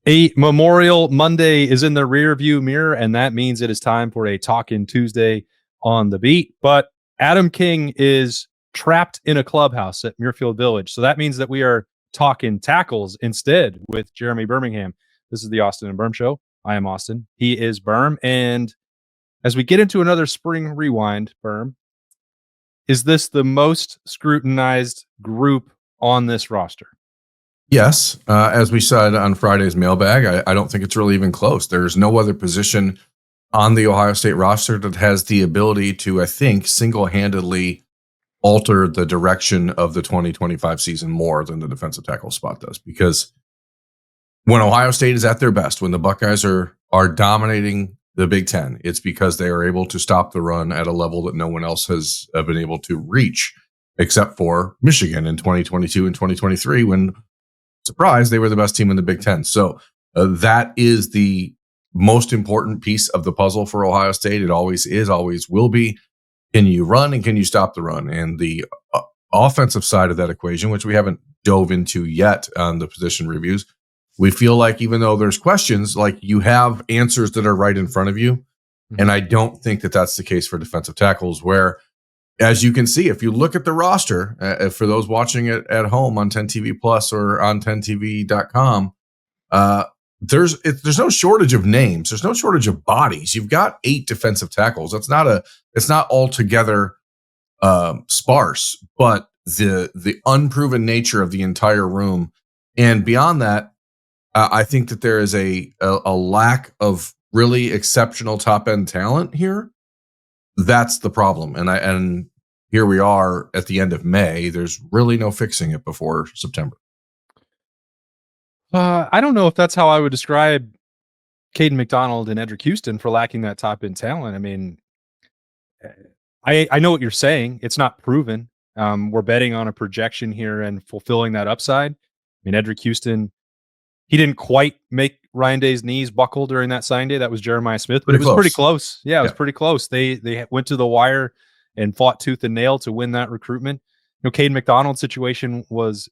A Memorial Monday is in the rear view mirror, and that means it is time for a Talkin' Tuesday on the beat. But Adam King is trapped in a clubhouse at Muirfield Village. So that means that we are talking tackles instead with Jeremy Birmingham. This is the Austin and Berm Show. I am Austin. He is Berm. And as we get into another spring rewind, Berm, is this the most scrutinized group on this roster? Yes. As we said on Friday's mailbag, I don't think it's really even close. There's no other position on the Ohio State roster that has the ability to, I think, single-handedly alter the direction of the 2025 season more than the defensive tackle spot does. Because when Ohio State is at their best, when the Buckeyes are dominating the Big Ten, it's because they are able to stop the run at a level that no one else has been able to reach, except for Michigan in 2022 and 2023, when, surprise, they were the best team in the Big Ten. So that is the most important piece of the puzzle for Ohio State. It always is, always will be. Can you run and can you stop the run? And the offensive side of that equation, which we haven't dove into yet on the position reviews, we feel like even though there's questions, like you have answers that are right in front of you. Mm-hmm. And I don't think that that's the case for defensive tackles, where, as you can see, if you look at the roster, for those watching it at home on 10TV Plus or on 10tv.com, there's no shortage of names. There's no shortage of bodies. You've got 8 defensive tackles. It's not altogether sparse, but the unproven nature of the entire room, and beyond that, I think that there is a lack of really exceptional top end talent here. That's the problem, and here we are at the end of May. There's really no fixing it before September. I don't know if that's how I would describe Caden McDonald and Edric Houston for lacking that top end talent. I mean, I know what you're saying. It's not proven. We're betting on a projection here and fulfilling that upside. I mean, Edric Houston, he didn't quite make Ryan Day's knees buckle during that sign day. That was Jeremiah Smith, but it was pretty close. Yeah, it was pretty close. They went to the wire and fought tooth and nail to win that recruitment. You know, Caden McDonald's situation was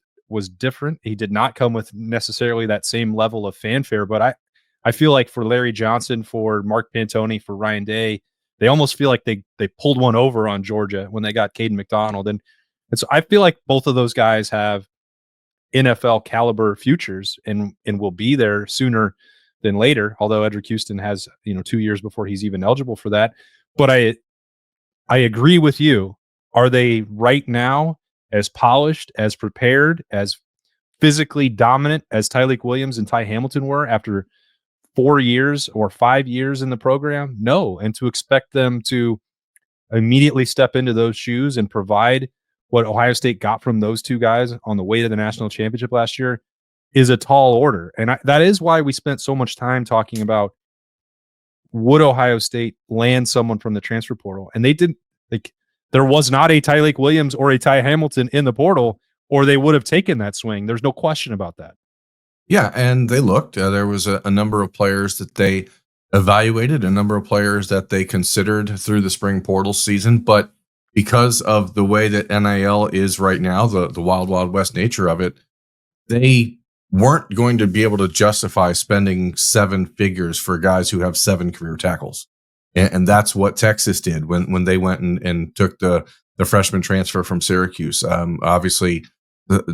different. He did not come with necessarily that same level of fanfare, but I feel like for Larry Johnson, for Mark Pantoni, for Ryan Day, they almost feel like they pulled one over on Georgia when they got Caden McDonald. And so I feel like both of those guys have NFL caliber futures and will be there sooner than later. Although Edric Houston has 2 years before he's even eligible for that. But I agree with you. Are they right now as polished, as prepared, as physically dominant as Tyleik Williams and Ty Hamilton were after 4 years or 5 years in the program? No. And to expect them to immediately step into those shoes and provide what Ohio State got from those two guys on the way to the national championship last year is a tall order. And that is why we spent so much time talking about, would Ohio State land someone from the transfer portal? And they didn't. There was not a Tyleik Williams or a Ty Hamilton in the portal, or they would have taken that swing. There's no question about that. Yeah, and they looked. There was a number of players that they evaluated, a number of players that they considered through the spring portal season, but because of the way that NIL is right now, the wild, wild west nature of it, they weren't going to be able to justify spending 7 figures for guys who have 7 career tackles. And that's what Texas did when they went and took the freshman transfer from Syracuse. Obviously,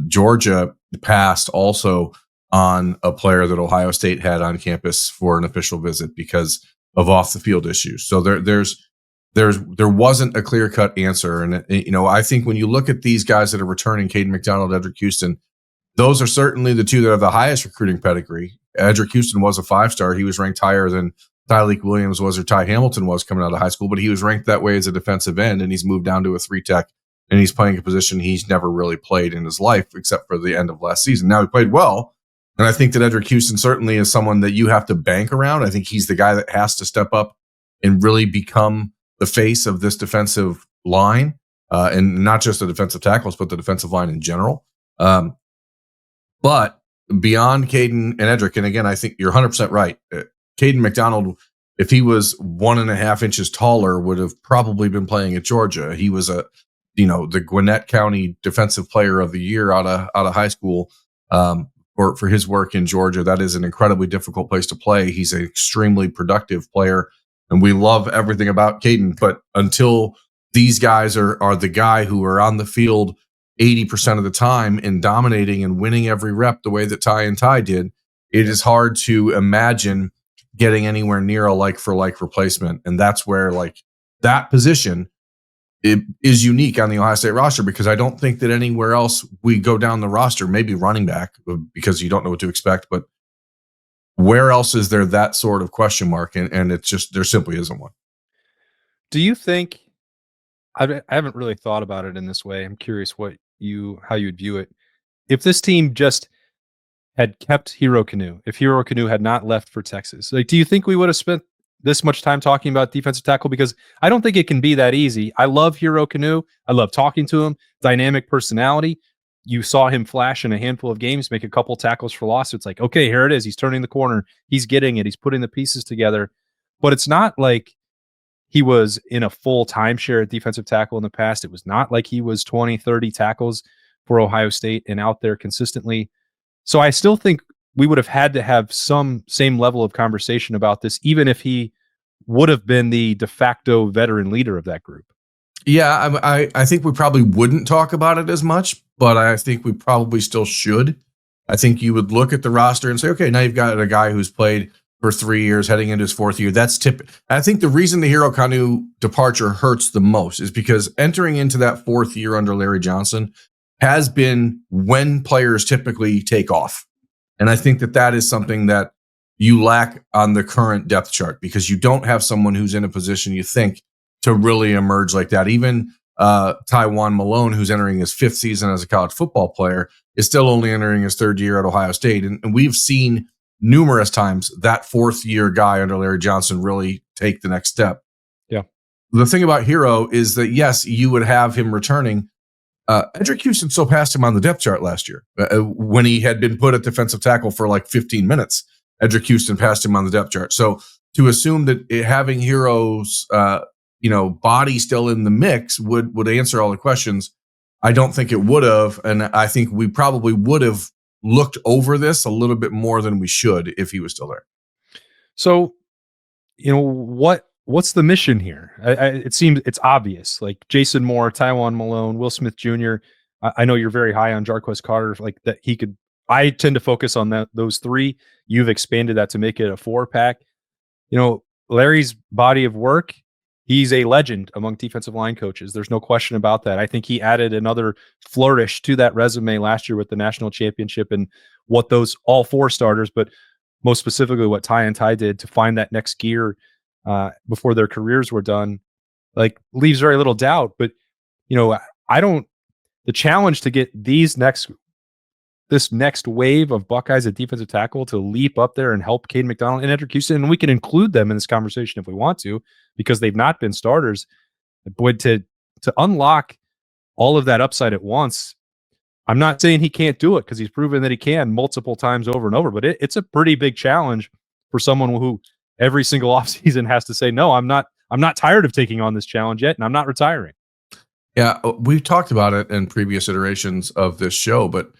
Georgia passed also on a player that Ohio State had on campus for an official visit because of off the field issues. So there wasn't a clear cut answer. And, I think when you look at these guys that are returning, Caden McDonald, Edric Houston, those are certainly the two that have the highest recruiting pedigree. Edric Houston was a 5-star. He was ranked higher than Tyleik Williams was or Ty Hamilton was coming out of high school, but he was ranked that way as a defensive end, and he's moved down to a 3-tech, and he's playing a position he's never really played in his life except for the end of last season. Now, he played well, and I think that Edric Houston certainly is someone that you have to bank around. I think he's the guy that has to step up and really become the face of this defensive line, and not just the defensive tackles, but the defensive line in general. But beyond Caden and Edric, and again, I think you're 100% right. Caden McDonald, if he was 1.5 inches taller, would have probably been playing at Georgia. He was the Gwinnett County Defensive Player of the Year out of high school for for his work in Georgia. That is an incredibly difficult place to play. He's an extremely productive player, and we love everything about Caden. But until these guys are the guy who are on the field 80% of the time and dominating and winning every rep the way that Ty and Ty did, it is hard to imagine getting anywhere near a like for like replacement. And that's where like that position it is unique on the Ohio State roster, because I don't think that anywhere else we go down the roster, maybe running back, because you don't know what to expect, but where else is there that sort of question mark? And it's just, there simply isn't one. Do you think, I haven't really thought about it in this way. I'm curious how you would view it. If this team just had kept Hero Canoe, if Hero Canoe had not left for Texas, like, do you think we would have spent this much time talking about defensive tackle? Because I don't think it can be that easy. I love Hero Canoe. I love talking to him. Dynamic personality. You saw him flash in a handful of games, make a couple tackles for loss. It's like, okay, here it is. He's turning the corner. He's getting it. He's putting the pieces together. But it's not like he was in a full timeshare at defensive tackle in the past. It was not like he was 20, 30 tackles for Ohio State and out there consistently. So I still think we would have had to have some same level of conversation about this, even if he would have been the de facto veteran leader of that group. Yeah, I think we probably wouldn't talk about it as much, but I think we probably still should. I think you would look at the roster and say, okay, now you've got a guy who's played for 3 years, heading into his fourth year. That's I think the reason the Hero Canoe departure hurts the most is because entering into that fourth year under Larry Johnson has been when players typically take off. And I think that is something that you lack on the current depth chart, because you don't have someone who's in a position, you think, to really emerge like that. Even Tywone Malone, who's entering his fifth season as a college football player, is still only entering his third year at Ohio State. And we've seen numerous times that fourth year guy under Larry Johnson really take the next step. Yeah. The thing about Hero is that, yes, you would have him returning. Edric Houston still passed him on the depth chart last year when he had been put at defensive tackle for like 15 minutes. Edric Houston passed him on the depth chart. So to assume that having Hero's body still in the mix would answer all the questions, I don't think it would have. And I think we probably would have looked over this a little bit more than we should if he was still there. So, what's the mission here? It seems it's obvious. Like Jason Moore, Tywone Malone, Will Smith Jr. I know you're very high on Jarquez Carter. Like that, he could. I tend to focus on those three. You've expanded that to make it a 4-pack. Larry's body of work. He's a legend among defensive line coaches. There's no question about that. I think he added another flourish to that resume last year with the national championship and what those all four starters, but most specifically what Ty and Ty did to find that next gear before their careers were done, like leaves very little doubt. But, the challenge to get this next wave of Buckeyes at defensive tackle to leap up there and help Caden McDonald and Edric Houston, and we can include them in this conversation if we want to, because they've not been starters. But to unlock all of that upside at once, I'm not saying he can't do it, because he's proven that he can multiple times over and over, but it's a pretty big challenge for someone who every single offseason has to say, no, I'm not tired of taking on this challenge yet, and I'm not retiring. Yeah, we've talked about it in previous iterations of this show, but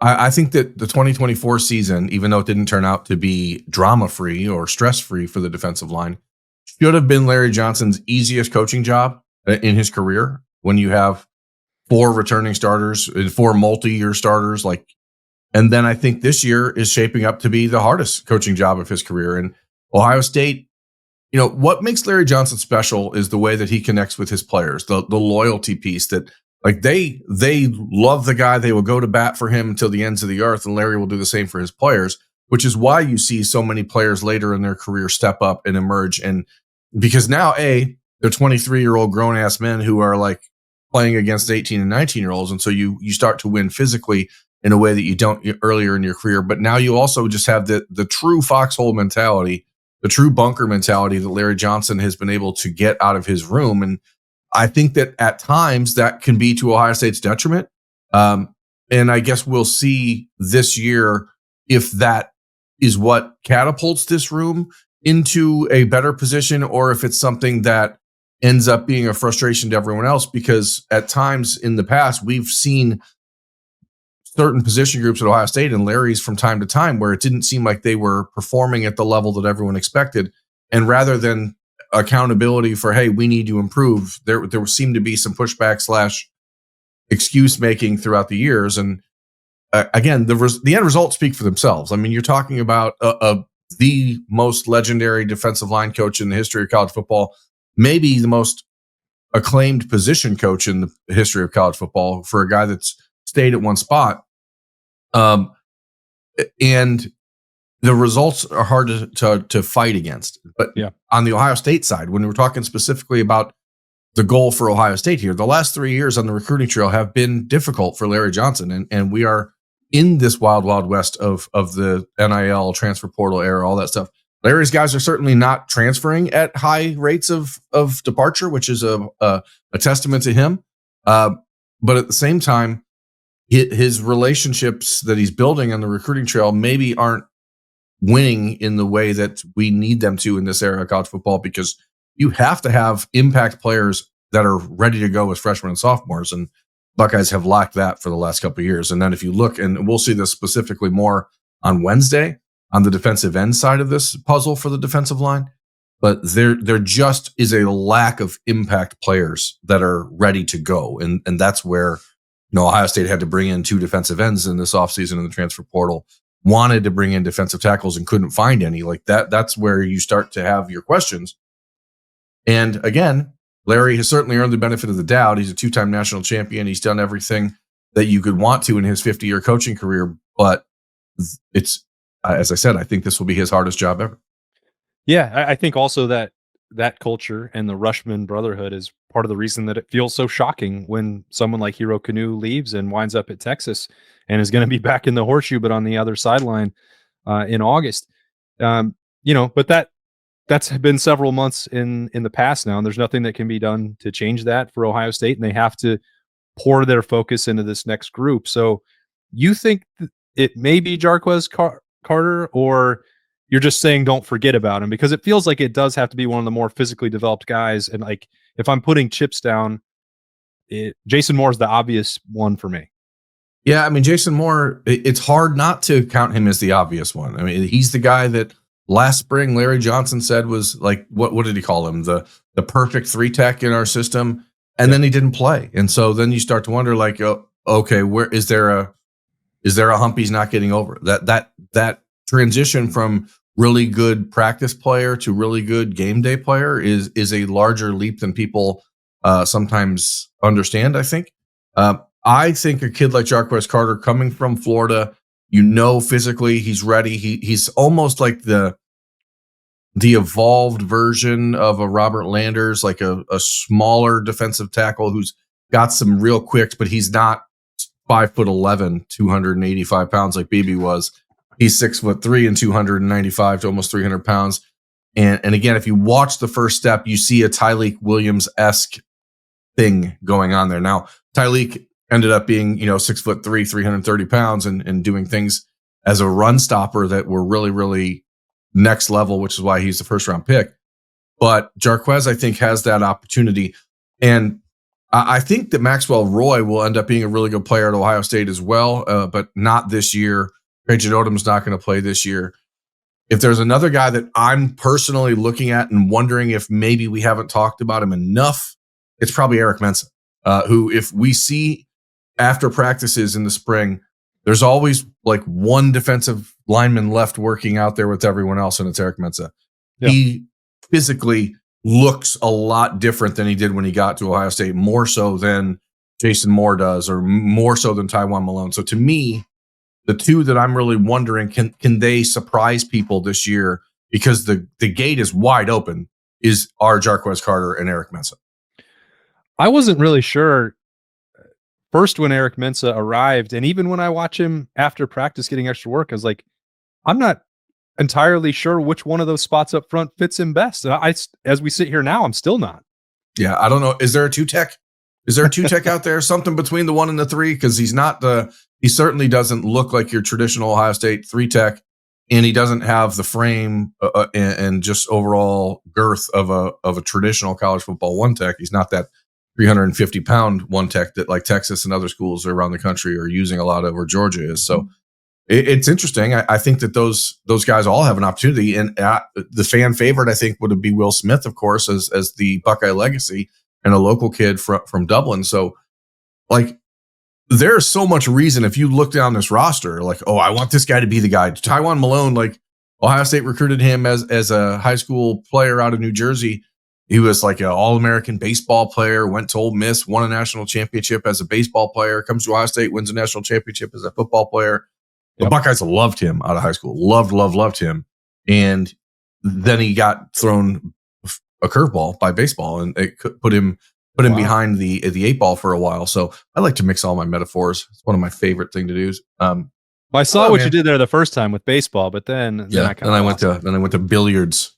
I think that the 2024 season, even though it didn't turn out to be drama-free or stress-free for the defensive line, should have been Larry Johnson's easiest coaching job in his career, when you have 4 returning starters and 4 multi-year starters. And then I think this year is shaping up to be the hardest coaching job of his career. And Ohio State, what makes Larry Johnson special is the way that he connects with his players, the loyalty piece that, like, they love the guy. They will go to bat for him until the ends of the earth, and Larry will do the same for his players, which is why you see so many players later in their career step up and emerge. And because now, they're 23-year-old grown-ass men who are like playing against 18 and 19-year-olds, and so you start to win physically in a way that you don't earlier in your career. But now you also just have the true foxhole mentality, the true bunker mentality that Larry Johnson has been able to get out of his room. And I think that at times that can be to Ohio State's detriment. And I guess we'll see this year if that is what catapults this room into a better position, or if it's something that ends up being a frustration to everyone else. Because at times in the past, we've seen certain position groups at Ohio State and Larry's from time to time where it didn't seem like they were performing at the level that everyone expected. And rather than accountability for, hey, we need to improve, there seemed to be some pushback / excuse making throughout the years. And again, the end results speak for themselves. I mean, you're talking about the most legendary defensive line coach in the history of college football, maybe the most acclaimed position coach in the history of college football for a guy that's stayed at one spot. And the results are hard to fight against. But on the Ohio State side, when we're talking specifically about the goal for Ohio State here, the last 3 years on the recruiting trail have been difficult for Larry Johnson. And we are in this wild, wild west of the NIL transfer portal era, all that stuff. Larry's guys are certainly not transferring at high rates of departure, which is a testament to him. But at the same time, his relationships that he's building on the recruiting trail maybe aren't winning in the way that we need them to in this era of college football, because you have to have impact players that are ready to go as freshmen and sophomores. And Buckeyes have lacked that for the last couple of years. And then if you look, and we'll see this specifically more on Wednesday on the defensive end side of this puzzle for the defensive line, but there just is a lack of impact players that are ready to go. And that's where, Ohio State had to bring in 2 defensive ends in this offseason in the transfer portal, wanted to bring in defensive tackles and couldn't find any. Like that's where you start to have your questions. And again, Larry has certainly earned the benefit of the doubt. He's a 2-time national champion. He's done everything that you could want to in his 50-year coaching career. But it's, as I said, I think this will be his hardest job ever. Yeah, I think also that culture and the Rushman Brotherhood is part of the reason that it feels so shocking when someone like Hero Canoe leaves and winds up at Texas and is going to be back in the horseshoe, but on the other sideline in August. But that's been several months in the past now, and there's nothing that can be done to change that for Ohio State, and they have to pour their focus into this next group. So you think it may be Jarquez Carter, or you're just saying don't forget about him? Because it feels like it does have to be one of the more physically developed guys. And like, if I'm putting chips down, Jason Moore is the obvious one for me. Yeah, I mean, Jason Moore, it's hard not to count him as the obvious one. I mean, he's the guy that last spring Larry Johnson said was like, what did he call him? The perfect 3-tech in our system. And then he didn't play. And so then you start to wonder, like, oh, okay, where is there a hump he's not getting over? That transition from really good practice player to really good game day player is a larger leap than people sometimes understand, I think. I think a kid like Jarquez Carter coming from Florida, physically he's ready. He's almost like the evolved version of a Robert Landers, like a smaller defensive tackle who's got some real quicks, but he's not 5'11", 285 pounds like BB was. He's 6'3" and 295 to almost 300 pounds. And again, if you watch the first step, you see a Tyleik Williams-esque thing going on there. Now, Tyleik ended up being, 6'3", 330 pounds and doing things as a run stopper that were really, really next level, which is why he's the first round pick. But Jarquez, I think, has that opportunity. And I think that Maxwell Roy will end up being a really good player at Ohio State as well, but not this year. Trajan Odom's not going to play this year. If there's another guy that I'm personally looking at and wondering if maybe we haven't talked about him enough, it's probably Eric Mensah, who, if we see after practices in the spring, there's always like one defensive lineman left working out there with everyone else, and it's Eric Mensah. Yeah. He physically looks a lot different than he did when he got to Ohio State, more so than Jason Moore does, or more so than Tywone Malone. So to me, the two that I'm really wondering, can they surprise people this year, because the gate is wide open, are Jarquez Carter and Eric Mensah. I wasn't really sure first when Eric Mensah arrived, and even when I watch him after practice getting extra work, I was like, I'm not entirely sure which one of those spots up front fits him best. And as we sit here now, I'm still not. Yeah, I don't know. Is there a 2-tech? Is there a 2-tech out there? Something between the 1 and the 3? Because he certainly doesn't look like your traditional Ohio State 3-tech, and he doesn't have the frame and just overall girth of a traditional college football 1-tech. He's not that 350-pound one tech that like Texas and other schools around the country are using a lot of, or Georgia is. So it's interesting. I think that those guys all have an opportunity, and the fan favorite I think would be Will Smith, of course, as the Buckeye legacy and a local kid from Dublin. So like there's so much reason if you look down this roster, like, oh, I want this guy to be the guy. Tywan Malone, like Ohio State recruited him as a high school player out of New Jersey. He was like an All-American baseball player, went to Ole Miss, won a national championship as a baseball player, comes to Ohio State, wins a national championship as a football player. The Buckeyes loved him out of high school, loved him. And then he got thrown a curveball by baseball, and it put him behind the 8 ball for a while. So I like to mix all my metaphors. It's one of my favorite things to do. Well, I saw what you did there the first time with baseball, but then I went to billiards.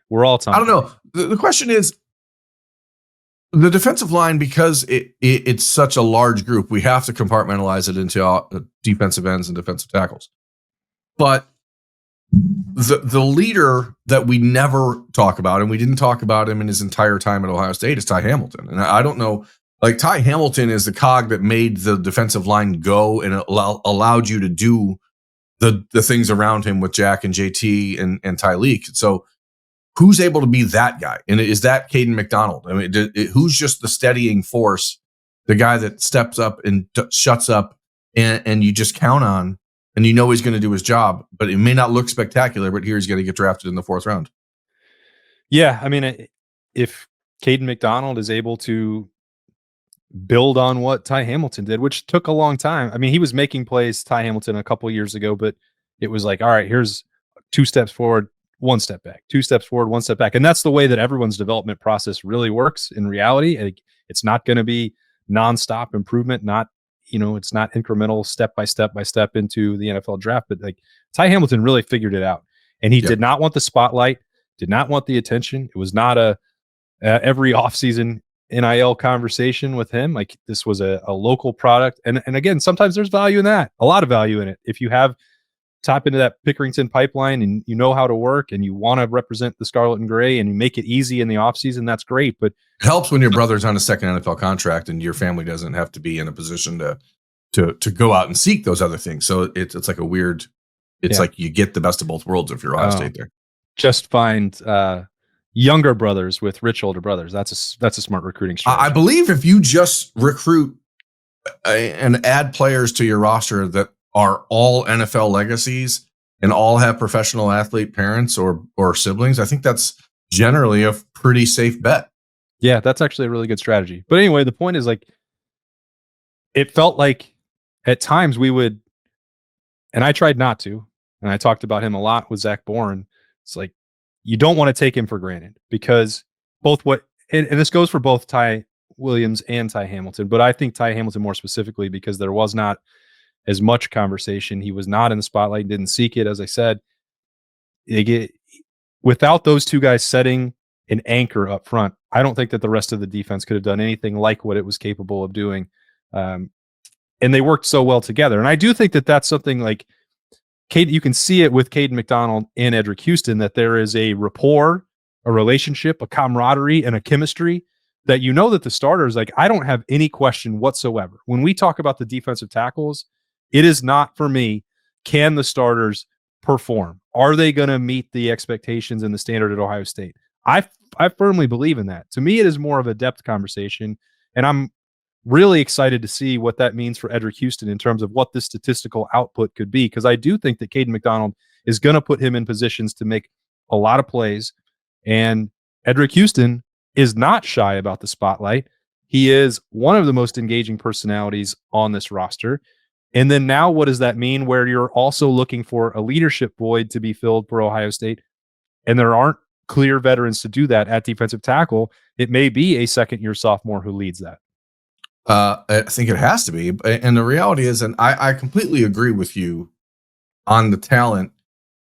We're all talking. I don't know. The question is the defensive line, because it's such a large group, we have to compartmentalize it into defensive ends and defensive tackles. But the leader that we never talk about, and we didn't talk about him in his entire time at Ohio State, is Ty Hamilton. And I don't know, like Ty Hamilton is the cog that made the defensive line go and allowed you to do the things around him with Jack and JT and Tyleik. So who's able to be that guy? And is that Caden McDonald? I mean, who's just the steadying force, the guy that steps up and shuts up and you just count on, and you know he's going to do his job, but it may not look spectacular, but here he's going to get drafted in the 4th round. Yeah, I mean, if Caden McDonald is able to build on what Ty Hamilton did, which took a long time. I mean, he was making plays, Ty Hamilton, a couple years ago, but it was like, all right, here's 2 steps forward, 1 step back, 2 steps forward, 1 step back. And that's the way that everyone's development process really works in reality. It's not going to be nonstop improvement, it's not incremental step by step into the NFL draft. But like Ty Hamilton really figured it out, and he did not want the spotlight, did not want the attention. It was not a every offseason NIL conversation with him. Like this was a local product. And again, sometimes there's value in that, a lot of value in it. If you have tap into that Pickerington pipeline and you know how to work and you want to represent the Scarlet and Gray and you make it easy in the offseason, that's great. But it helps when your brother's on a second NFL contract and your family doesn't have to be in a position to go out and seek those other things. So it's like a weird, like you get the best of both worlds if you're Ohio State there. Just find younger brothers with rich older brothers. That's a smart recruiting strategy. I believe if you just recruit and add players to your roster that are all NFL legacies and all have professional athlete parents or siblings, I think that's generally a pretty safe bet. Yeah, that's actually a really good strategy. But anyway, the point is, like, it felt like at times we would, and I tried not to, and I talked about him a lot with Zach Bourne. It's like, you don't want to take him for granted, because and this goes for both Ty Williams and Ty Hamilton, but I think Ty Hamilton more specifically because there was not as much conversation. He was not in the spotlight, didn't seek it. As I said, without those 2 guys setting an anchor up front, I don't think that the rest of the defense could have done anything like what it was capable of doing. And they worked so well together. And I do think that that's something like you can see it with Caden McDonald and Edric Houston, that there is a rapport, a relationship, a camaraderie, and a chemistry that that the starters, like, I don't have any question whatsoever. When we talk about the defensive tackles, it is not for me, can the starters perform? Are they going to meet the expectations and the standard at Ohio State? I firmly believe in that. To me, it is more of a depth conversation, and I'm really excited to see what that means for Edric Houston in terms of what the statistical output could be, because I do think that Caden McDonald is going to put him in positions to make a lot of plays, and Edric Houston is not shy about the spotlight. He is one of the most engaging personalities on this roster. And then now what does that mean, where you're also looking for a leadership void to be filled for Ohio State, and there aren't clear veterans to do that at defensive tackle? It may be a second-year sophomore who leads that. I think it has to be. And the reality is, and I completely agree with you on the talent,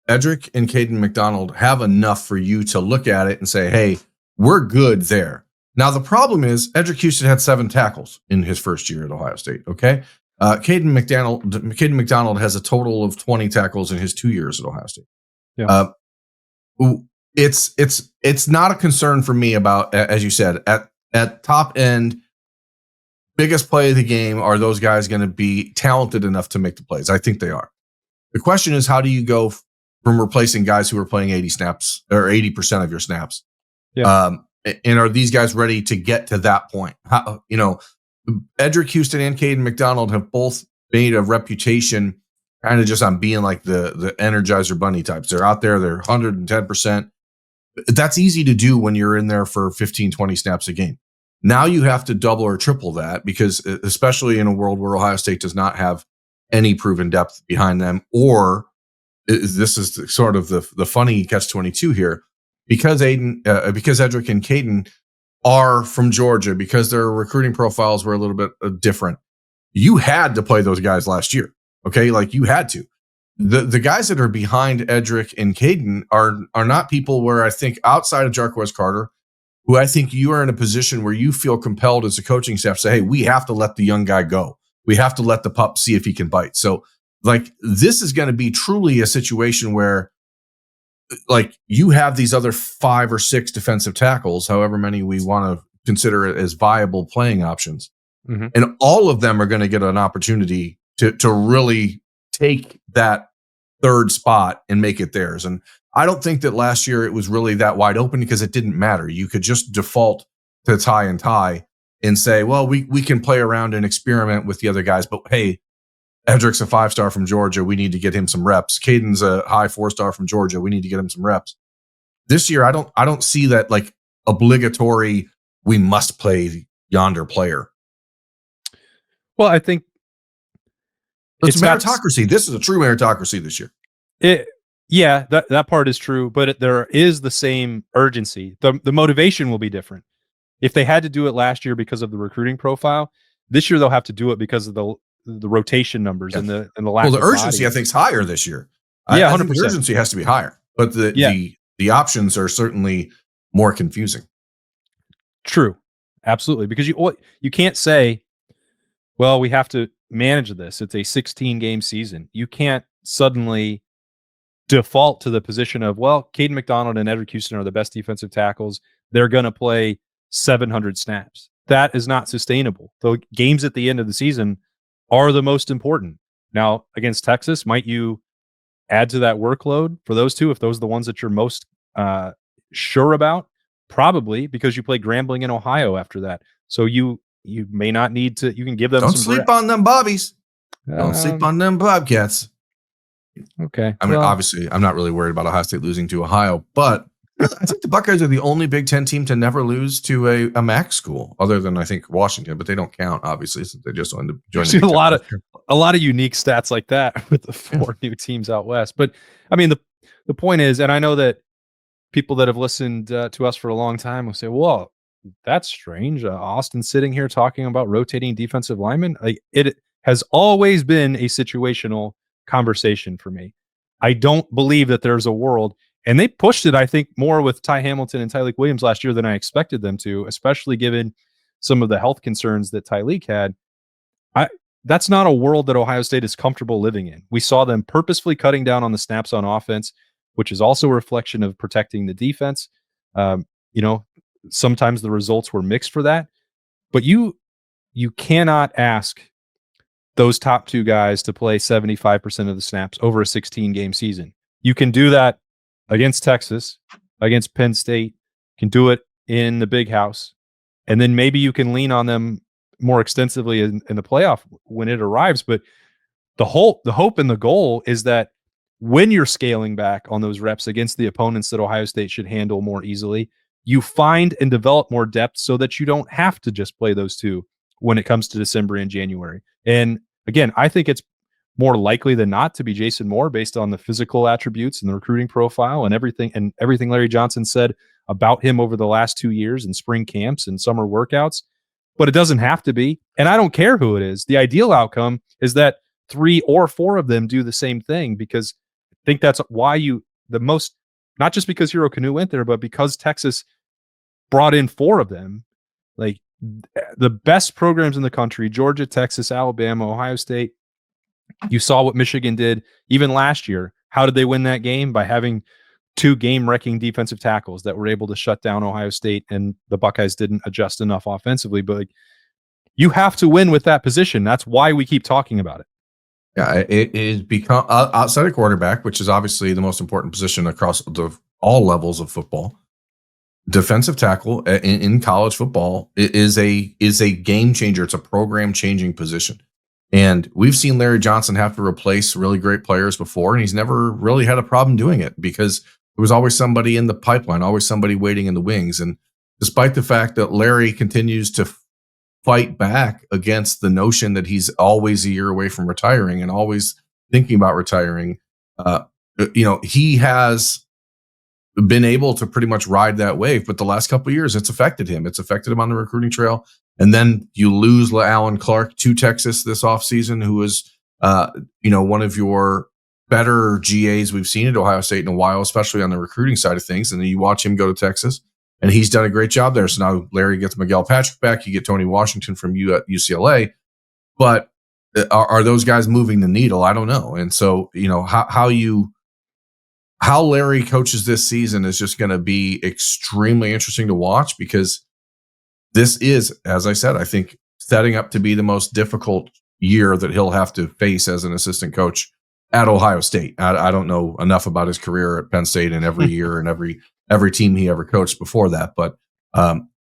Edric and Caden McDonald have enough for you to look at it and say, hey, we're good there. Now, the problem is Edric Houston had 7 tackles in his first year at Ohio State, okay? Caden McDonald has a total of 20 tackles in his 2 years at Ohio State. Yeah. It's not a concern for me about, as you said, at top end, biggest play of the game, are those guys going to be talented enough to make the plays? I think they are. The question is, how do you go from replacing guys who are playing 80 snaps or 80% of your snaps? Yeah. And are these guys ready to get to that point? How, Edric Houston and Caden McDonald have both made a reputation kind of just on being like the Energizer Bunny types. They're out there, they're 110%. That's easy to do when you're in there for 15, 20 snaps a game. Now you have to double or triple that, because especially in a world where Ohio State does not have any proven depth behind them, or this is sort of the funny catch-22 here, because Edric and Caden are from Georgia, because their recruiting profiles were a little bit different. You had to play those guys last year. Okay. Like, you had to. The guys that are behind Edric and Caden are not people where I think, outside of Jarquez Carter, who I think you are in a position where you feel compelled as a coaching staff to say, hey, we have to let the young guy go. We have to let the pup see if he can bite. So, like, this is going to be truly a situation where, like, you have these other 5 or 6 defensive tackles, however many we want to consider it as viable playing options. Mm-hmm. And all of them are going to get an opportunity to really take that third spot and make it theirs. And I don't think that last year it was really that wide open, because it didn't matter. You could just default to tie and say, well, we can play around and experiment with the other guys, but hey, Edric's a 5-star from Georgia. We need to get him some reps. Caden's a high 4-star from Georgia. We need to get him some reps. This year, I don't see that, like, obligatory, we must play yonder player. Well, I think it's meritocracy. This is a true meritocracy this year. Yeah, that part is true, but there is the same urgency. The motivation will be different. If they had to do it last year because of the recruiting profile, this year they'll have to do it because of the rotation numbers and the lack. Well, the of urgency, body. I think, is higher this year. Yeah, I think the urgency has to be higher, but the options are certainly more confusing. True, absolutely, because you can't say, well, we have to manage this. It's a 16-game season. You can't suddenly default to the position of, well, Caden McDonald and Edric Houston are the best defensive tackles. They're going to play 700 snaps. That is not sustainable. The games at the end of the season are the most important. Now, against Texas, might you add to that workload for those two, if those are the ones that you're most sure about? Probably, because you play Grambling in Ohio after that. So you may not need to. You can give them. Don't sleep on them Bobbies. Don't sleep on them Bobcats. Okay. I mean, obviously, I'm not really worried about Ohio State losing to Ohio, but I think the Buckeyes are the only Big Ten team to never lose to a MAC school, other than, I think, Washington, but they don't count, obviously, since they just wanted to join. A lot of unique stats like that with the 4 new teams out west. But I mean, the point is, and I know that people that have listened to us for a long time will say, well, that's strange. Austin sitting here talking about rotating defensive linemen. It has always been a situational conversation for me. I don't believe that there's a world, and they pushed it, I think, more with Ty Hamilton and Tyleik Williams last year than I expected them to, especially given some of the health concerns that Tyleik had. That's not a world that Ohio State is comfortable living in. We saw them purposefully cutting down on the snaps on offense, which is also a reflection of protecting the defense. Sometimes the results were mixed for that, but you cannot ask those top 2 guys to play 75% of the snaps over a 16-game season. You can do that against Texas, against Penn State, can do it in the Big House, and then maybe you can lean on them more extensively in the playoff when it arrives. But the hope and the goal is that when you're scaling back on those reps against the opponents that Ohio State should handle more easily, you find and develop more depth so that you don't have to just play those 2 when it comes to December and January. And again, I think it's more likely than not to be Jason Moore, based on the physical attributes and the recruiting profile and everything Larry Johnson said about him over the last 2 years in spring camps and summer workouts. But it doesn't have to be. And I don't care who it is. The ideal outcome is that 3 or 4 of them do the same thing, because I think that's why not just because Hero Canoe went there, but because Texas brought in 4 of them. Like, the best programs in the country, Georgia, Texas, Alabama, Ohio State. You saw what Michigan did even last year. How did they win that game? By having two game-wrecking defensive tackles that were able to shut down Ohio State, and the Buckeyes didn't adjust enough offensively. But you have to win with that position. That's why we keep talking about it. Yeah, it is become outside of quarterback, which is obviously the most important position across all levels of football. Defensive tackle in college football is a game changer. It's a program changing position. And we've seen Larry Johnson have to replace really great players before, and he's never really had a problem doing it because there was always somebody in the pipeline, always somebody waiting in the wings. And despite the fact that Larry continues to fight back against the notion that he's always a year away from retiring and always thinking about retiring, he has been able to pretty much ride that wave. But the last couple of years, it's affected him. It's affected him on the recruiting trail. And then you lose Alan Clark to Texas this offseason, who is, one of your better GAs we've seen at Ohio State in a while, especially on the recruiting side of things. And then you watch him go to Texas, and he's done a great job there. So now Larry gets Miguel Patrick back. You get Tony Washington from UCLA. But are those guys moving the needle? I don't know. And so, how Larry coaches this season is just going to be extremely interesting to watch, because this is, as I said, I think setting up to be the most difficult year that he'll have to face as an assistant coach at Ohio State. I don't know enough about his career at Penn State and every year and every team he ever coached before that, but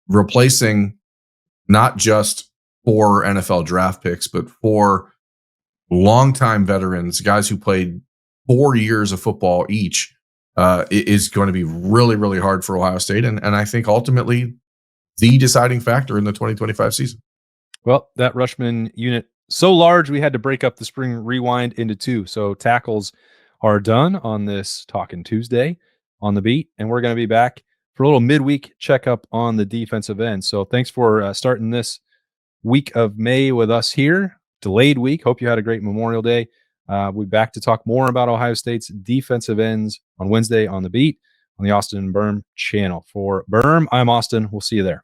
replacing not just 4 NFL draft picks, but 4 longtime veterans, guys who played 4 years of football each, is going to be really, really hard for Ohio State. And I think ultimately the deciding factor in the 2025 season. Well, that Rushman unit, so large, we had to break up the spring rewind into 2. So tackles are done on this Talking Tuesday on the beat. And we're going to be back for a little midweek checkup on the defensive end. So thanks for starting this week of May with us here. Delayed week. Hope you had a great Memorial Day. We'll be back to talk more about Ohio State's defensive ends on Wednesday on the beat on the Austin and Berm channel. For Berm, I'm Austin. We'll see you there.